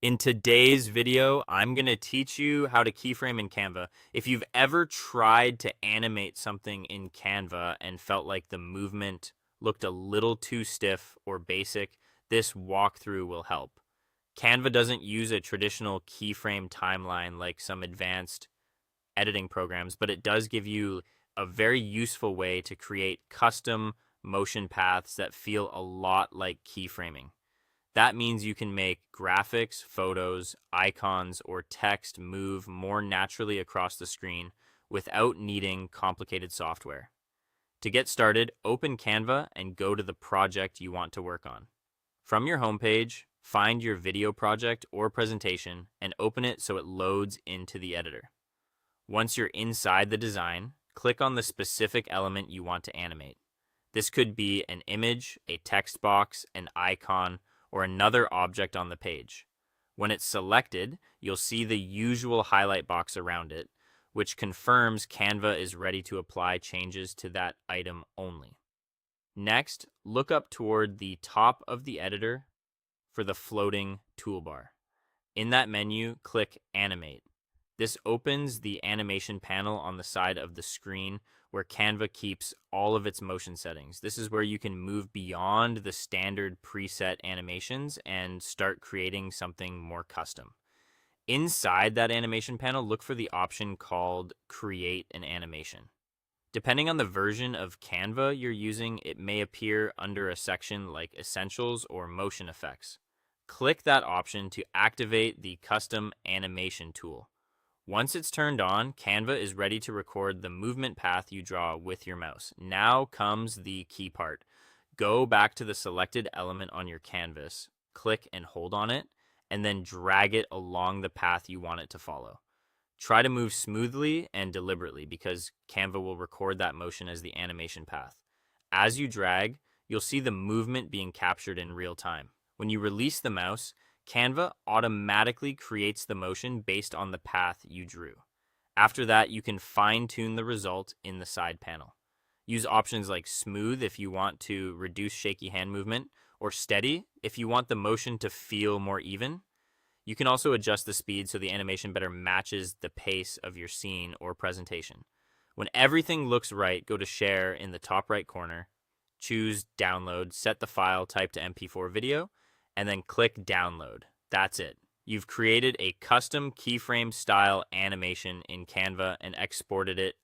In today's video, I'm going to teach you how to keyframe in Canva. If you've ever tried to animate something in Canva and felt like the movement looked a little too stiff or basic, this walkthrough will help. Canva doesn't use a traditional keyframe timeline like some advanced editing programs, but it does give you a very useful way to create custom motion paths that feel a lot like keyframing. That means you can make graphics, photos, icons, or text move more naturally across the screen without needing complicated software. To get started, open Canva and go to the project you want to work on. From your homepage, find your video project or presentation and open it so it loads into the editor. Once you're inside the design, click on the specific element you want to animate. This could be an image, a text box, an icon, or another object on the page. When it's selected, you'll see the usual highlight box around it, which confirms Canva is ready to apply changes to that item only. Next, look up toward the top of the editor for the floating toolbar. In that menu, click Animate. This opens the animation panel on the side of the screen where Canva keeps all of its motion settings. This is where you can move beyond the standard preset animations and start creating something more custom. Inside that animation panel, look for the option called Create an Animation. Depending on the version of Canva you're using, it may appear under a section like Essentials or Motion Effects. Click that option to activate the Custom Animation tool. Once it's turned on, Canva is ready to record the movement path you draw with your mouse. Now comes the key part. Go back to the selected element on your canvas, click and hold on it, and then drag it along the path you want it to follow. Try to move smoothly and deliberately because Canva will record that motion as the animation path. As you drag, you'll see the movement being captured in real time. When you release the mouse, Canva automatically creates the motion based on the path you drew. After that, you can fine-tune the result in the side panel. Use options like smooth if you want to reduce shaky hand movement, or steady if you want the motion to feel more even. You can also adjust the speed so the animation better matches the pace of your scene or presentation. When everything looks right, go to Share in the top right corner, choose Download, set the file type to MP4 video, and then click Download. That's it. You've created a custom keyframe style animation in Canva and exported it